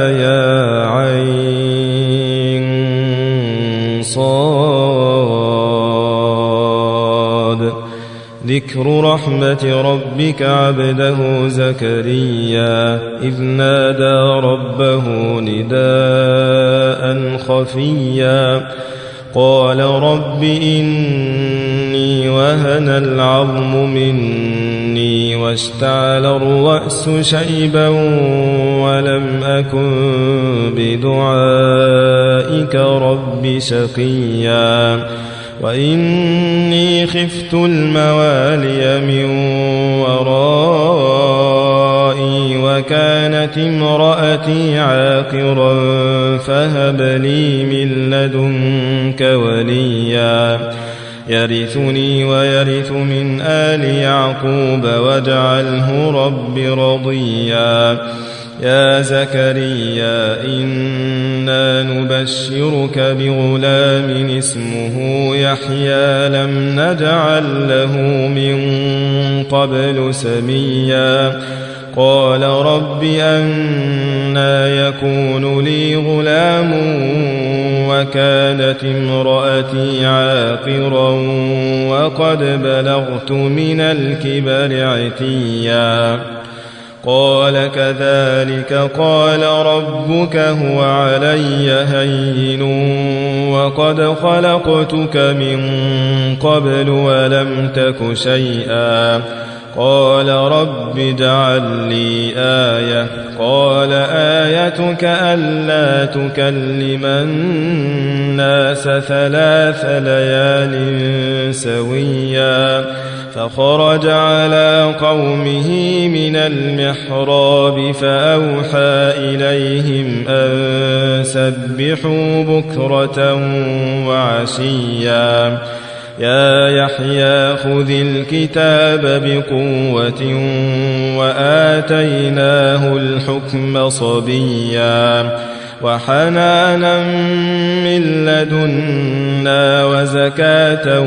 يا عين صاد. ذكر رحمة ربك عبده زكريا إذ نادى ربه نداء خفيا قال رب إني وهن العظم مني واشتعل الرأس شيبا ولم أكن بدعائك رب شقيا وإني خفت الموالي من ورائي وكانت امرأتي عاقرا فهب لي من لدنك وليا يرثني ويرث من آل يعقوب واجعله رب رضيا. يا زكريا إنا نبشرك بغلام اسمه يحيى لم نجعل له من قبل سميا قال رب أنى يكون لي غلام وكانت امرأتي عاقرا وقد بلغت من الكبر عتيا قال كذلك قال ربك هو علي هين وقد خلقتك من قبل ولم تك شيئا قال رب اجعل لي آية قال آيتك ألا تكلم الناس 3 ليال سويا فخرج على قومه من المحراب فأوحى إليهم أن سبحوا بكرة وعشيا يا يحيى خذ الكتاب بقوة وآتيناه الحكم صبيا وحنانا من لدنا وزكاة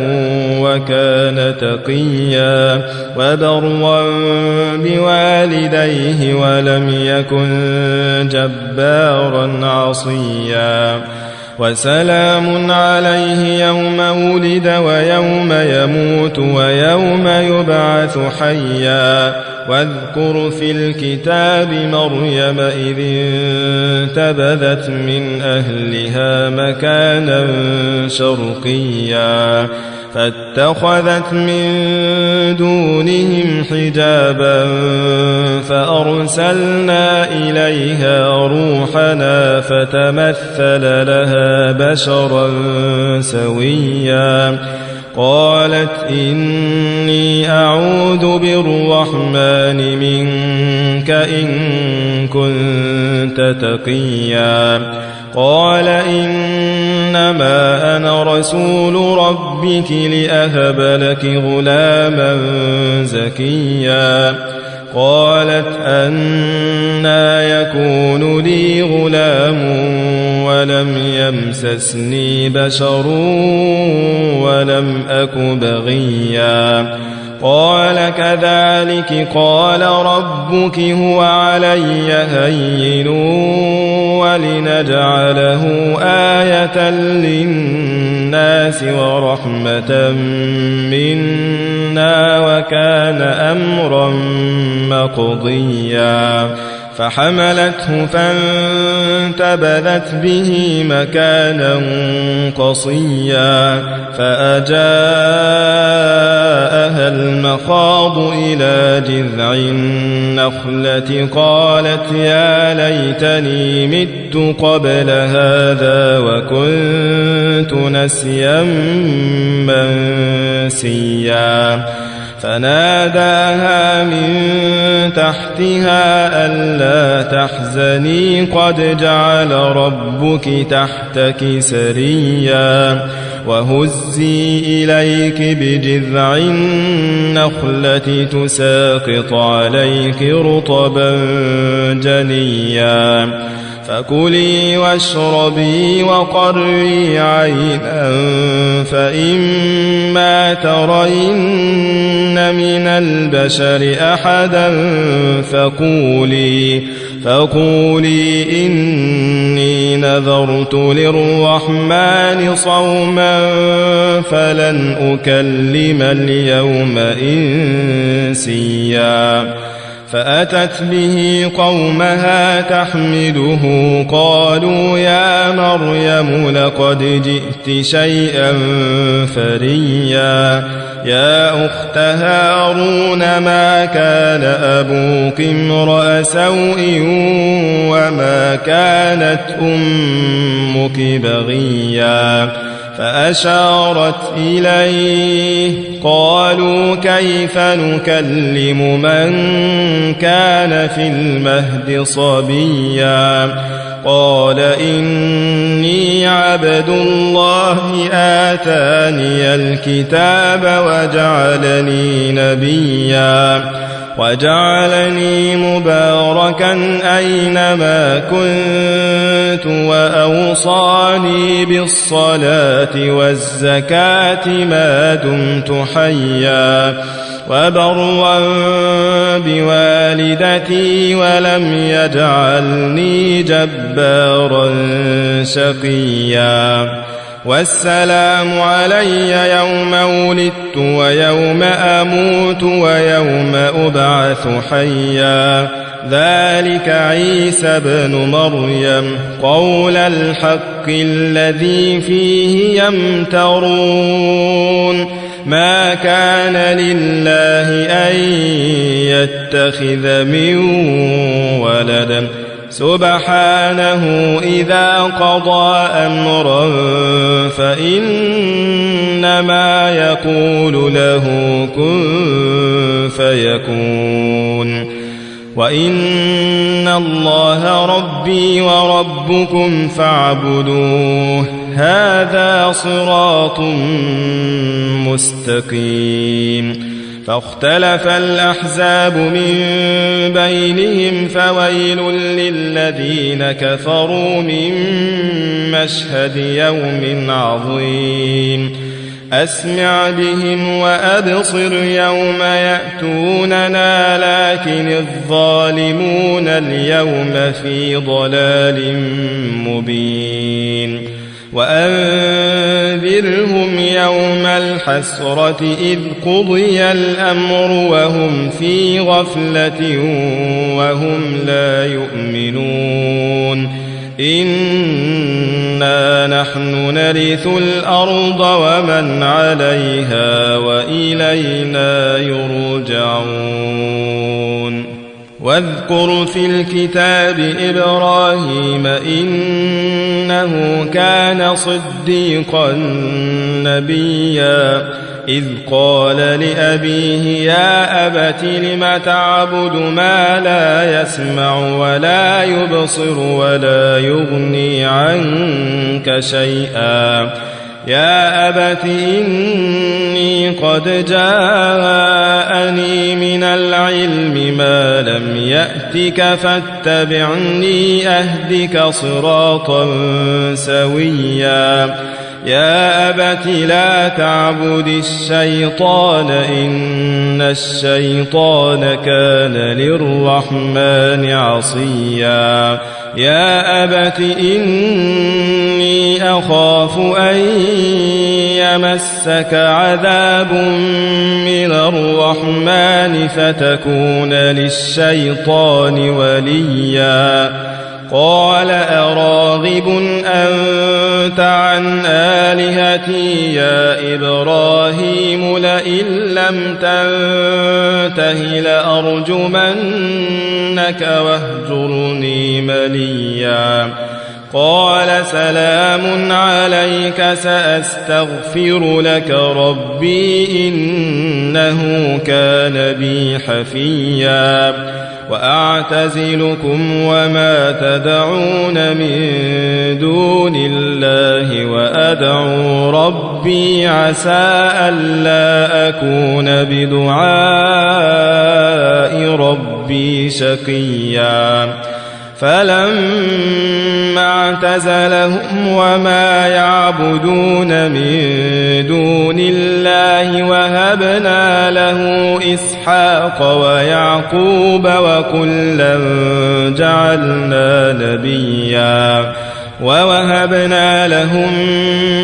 وكان تقيا وبرا بوالديه ولم يكن جبارا عصيا وسلام عليه يوم ولد ويوم يموت ويوم يبعث حيا واذكر في الكتاب مريم إذ انتبذت من أهلها مكانا شرقيا فاتخذت من دونهم حجابا فأرسلنا إليها روحنا فتمثل لها بشرا سويا قالت إني أعوذ بالرحمن منك إن كنت تقيا قال إنما أنا رسول ربك لأهب لك غلاما زكيا قالت أنى يكون لي غلام ولم يمسسني بشر ولم أك بغيا قال كذلك قال ربك هو علي هين ولنجعله آية للناس ورحمة منا وكان أمرا مقضيا فحملته فانتبذت به مكانا قصيا فأجاءها المخاض إلى جذع النخلة قالت يا ليتني مت قبل هذا وكنت نسيا منسيا فناداها من تحتها ألا تحزني قد جعل ربك تحتك سريا وهزي إليك بجذع النخلة تساقط عليك رطبا جنيا فكلي واشربي وقري عينا فإما ترين من البشر أحدا فقولي إني نذرت للرحمن صوما فلن أكلم اليوم إنسيا فأتت به قومها تحمله قالوا يا مريم لقد جئت شيئا فريا يا أخت هارون ما كان أبوك امرأ سوء وما كانت أمك بغيا فأشارت إليه قالوا كيف نكلم من كان في المهد صبيا قال إني عبد الله آتاني الكتاب وجعلني مباركا أينما كنت وأوصاني بالصلاة والزكاة ما دمت حيا وبرا بوالدتي ولم يجعلني جبارا شقيا والسلام علي يوم ولدت ويوم أموت ويوم أبعث حيا ذلك عيسى بن مريم قول الحق الذي فيه يمترون ما كان لله أن يتخذ من ولد سبحانه إذا قضى أمرا فإنما يقول له كن فيكون وإن الله ربي وربكم فاعبدوه هذا صراط مستقيم فاختلف الأحزاب من بينهم فويل للذين كفروا من مشهد يوم عظيم أسمع بهم وأبصر يوم يأتوننا لكن الظالمون اليوم في ضلال مبين وأنذرهم يوم الحسرة إذ قضي الأمر وهم في غفلة وهم لا يؤمنون إنا نحن نرث الأرض ومن عليها وإلينا يرجعون واذكر في الكتاب إبراهيم إنه كان صديقا نبيا إذ قال لأبيه يا أبت لم تعبد ما لا يسمع ولا يبصر ولا يغني عنك شيئا يا أبت إني قد جاءني من العلم ما لم يأتك فاتبعني أهدك صراطا سويا يا أبت لا تعبد الشيطان إن الشيطان كان للرحمن عصيا يا أبت إني أخاف أن يمسك عذاب من الرحمن فتكون للشيطان وليا قال أراغب أنت عن آلهتي يا إبراهيم لئن لم تنته لأرجمنك واهجرني مليا قال سلام عليك سأستغفر لك ربي إنه كان بي حفيا وأعتزلكم وما تدعون من دون الله وأدعو ربي عسى ألا أكون بدعاء ربي شقيا فلما اعتزلهم وما يعبدون من دون الله وهبنا له إسحاق ويعقوب وكلا جعلنا نبيا ووهبنا لهم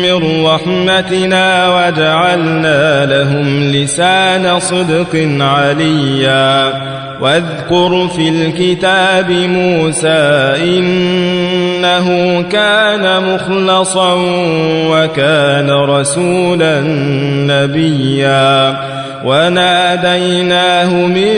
من رحمتنا وجعلنا لهم لسان صدق عليا واذكر في الكتاب موسى إنه كان مخلصا وكان رسولا نبيا وناديناه من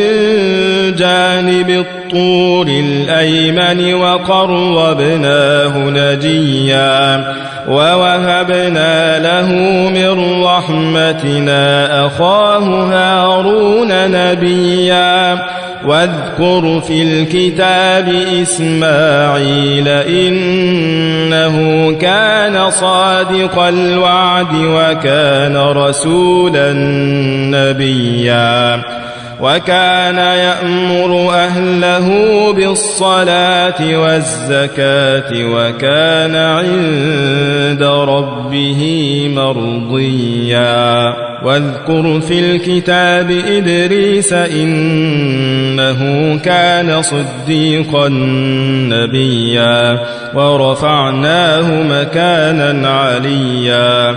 جانب الطور الأيمن وقربناه نجيا ووهبنا له من رحمتنا أخاه هارون نبيا واذكر في الكتاب إسماعيل إنه كان صادق الوعد وكان رسولا نبيا وكان يأمر أهله بالصلاة والزكاة وكان عند ربه مرضيا واذكر في الكتاب إدريس إنه كان صديقا نبيا ورفعناه مكانا عليا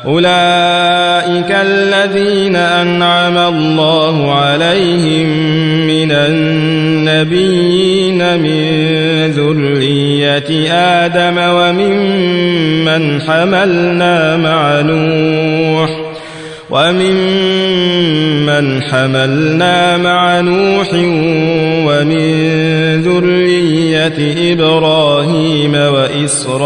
أولئك الذين أنعم الله عليهم من النبيين من ذرية آدم وممن حملنا مع نوح ومن ذرية إبراهيم وإسرائيل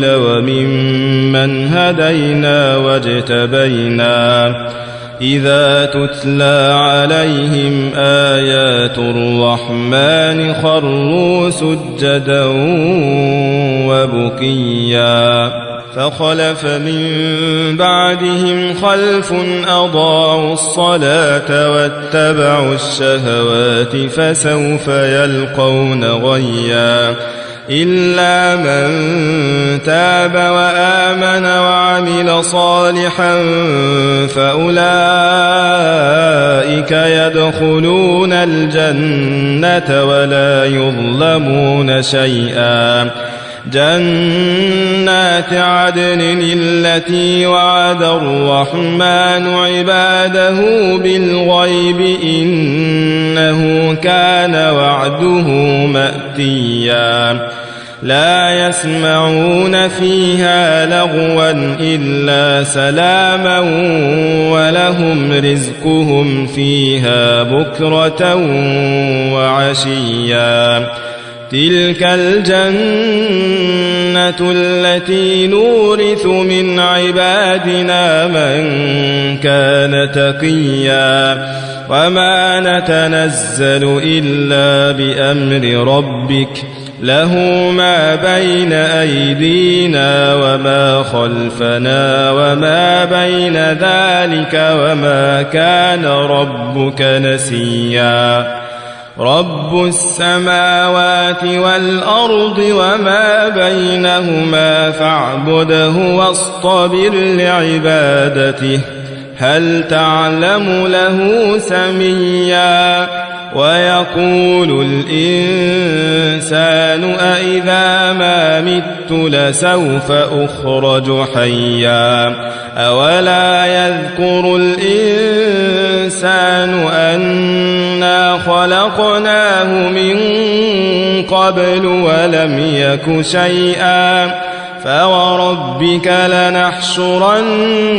وممن هدينا واجتبينا إذا تتلى عليهم آيات الرحمن خروا سجدا وبكيا فخلف من بعدهم خلف أضاعوا الصلاة واتبعوا الشهوات فسوف يلقون غيا إلا من تاب وآمن وعمل صالحا فأولئك يدخلون الجنة ولا يظلمون شيئا جنات عدن التي وعد الرحمن عباده بالغيب إنه كان وعده مأتيا لا يسمعون فيها لغوا إلا سلاما ولهم رزقهم فيها بكرة وعشيا تلك الجنة التي نورث من عبادنا من كان تقيا وما نتنزل إلا بأمر ربك له ما بين أيدينا وما خلفنا وما بين ذلك وما كان ربك نسيا رب السماوات والأرض وما بينهما فاعبده واصطبر لعبادته هل تعلم له سميا ويقول الإنسان أإذا ما مت لسوف أخرج حيا أولا يذكر الإنسان أنا خلقناه من قبل ولم يك شيئا فوربك لنحشرنهم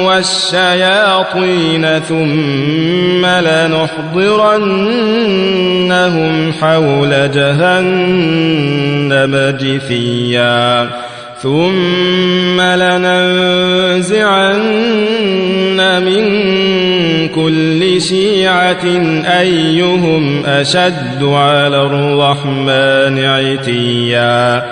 والشياطين ثم لنحضرنهم حول جهنم جثيا ثم لننزعن من كل شيعة أيهم أشد على الرحمن عتيا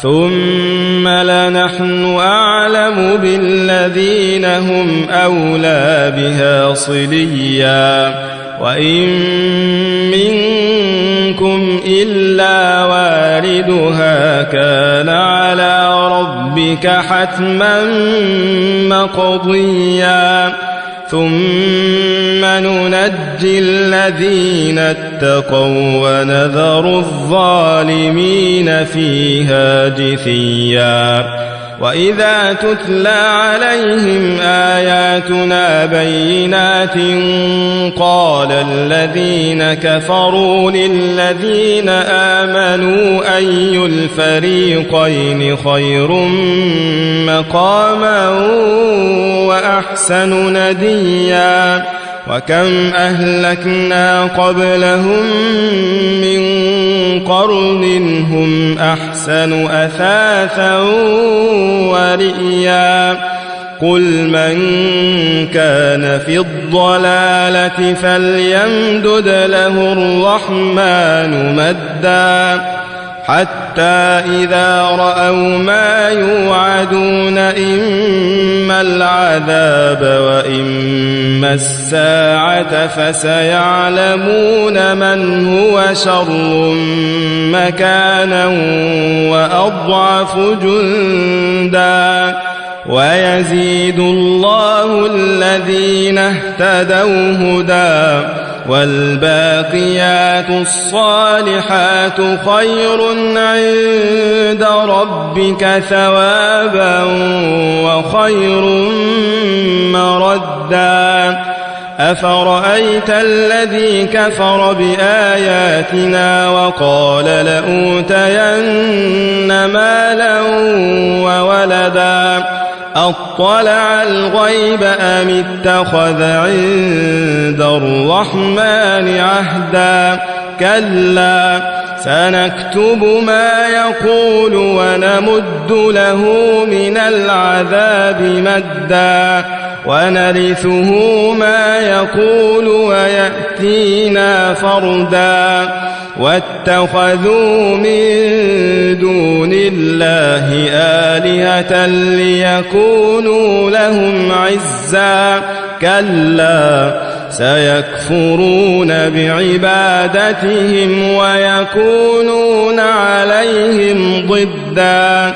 ثم لنحن أعلم بالذين هم أولى بها صليا وإن منكم إلا واردها كان على ربك حتما مقضيا ثم ننجي الذين اتقوا ونذر الظالمين فيها جثيا وإذا تتلى عليهم آياتنا بينات قال الذين كفروا للذين آمنوا أي الفريقين خير مقاما وأحسن نديا وكم أهلكنا قبلهم من قرن هم أحسن أثاثا ورئيا قل من كان في الضلالة فليمدد له الرحمن مدا حتى إذا رأوا ما يوعدون إما العذاب وإما الساعة فسيعلمون من هو شر مكانا وأضعف جندا ويزيد الله الذين اهتدوا هدى والباقيات الصالحات خير عند ربك ثوابا وخير مردا أفرأيت الذي كفر بآياتنا وقال لأوتين مالا وولدا أطلع الغيب أم اتخذ عند الرحمن عهدا كلا سنكتب ما يقول ونمد له من العذاب مدا ونرثه ما يقول ويأتينا فردا واتخذوا من دون الله آلهة ليكونوا لهم عزا كلا سيكفرون بعبادتهم ويكونون عليهم ضدا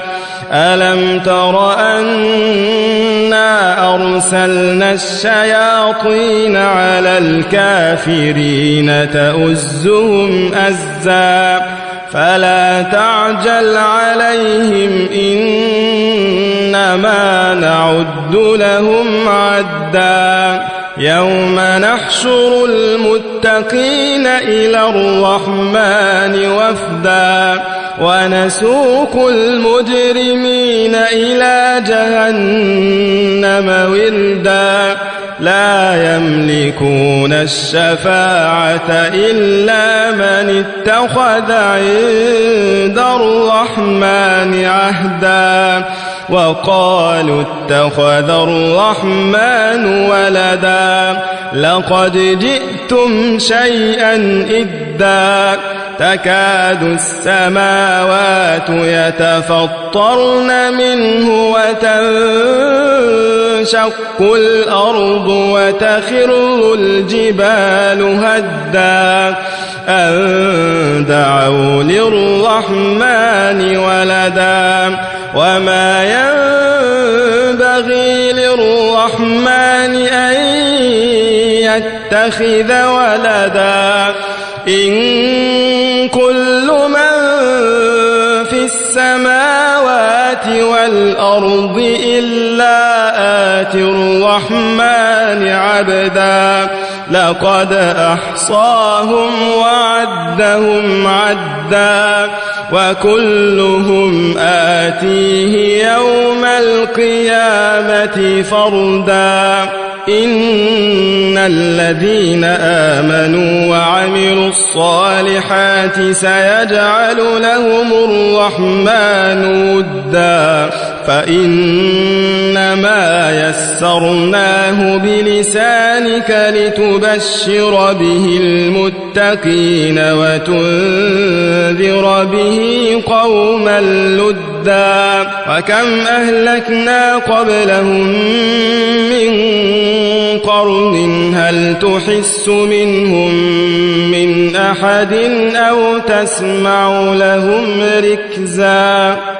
ألم تر أنا أرسلنا الشياطين على الكافرين تؤزهم أزا فلا تعجل عليهم إنما نعد لهم عدا يوم نحشر المتقين إلى الرحمن وفدا ونسوق المجرمين إلى جهنم وردا لا يملكون الشفاعة إلا من اتخذ عند الرحمن عهدا وقالوا اتخذ الرحمن ولدا لقد جئتم شيئا إدا تكاد السماوات يتفطرن منه وتنشق الأرض وتخر الجبال هدا أن دعوا للرحمن ولدا وما ينبغي للرحمن أن يتخذ ولدا إن كل من في السماوات والأرض إلا آتي الرحمن عبدا لقد أحصاهم وعدهم عدا وكلهم آتيه يوم القيامة فردا إن الذين آمنوا وعملوا الصالحات سيجعل لهم الرحمن ودا فإنما يسرناه بلسانك لتبشر به المتقين وتنذر به قوما لدا وكم أهلكنا قبلهم من قرن هل تحس منهم من أحد أو تسمع لهم ركزا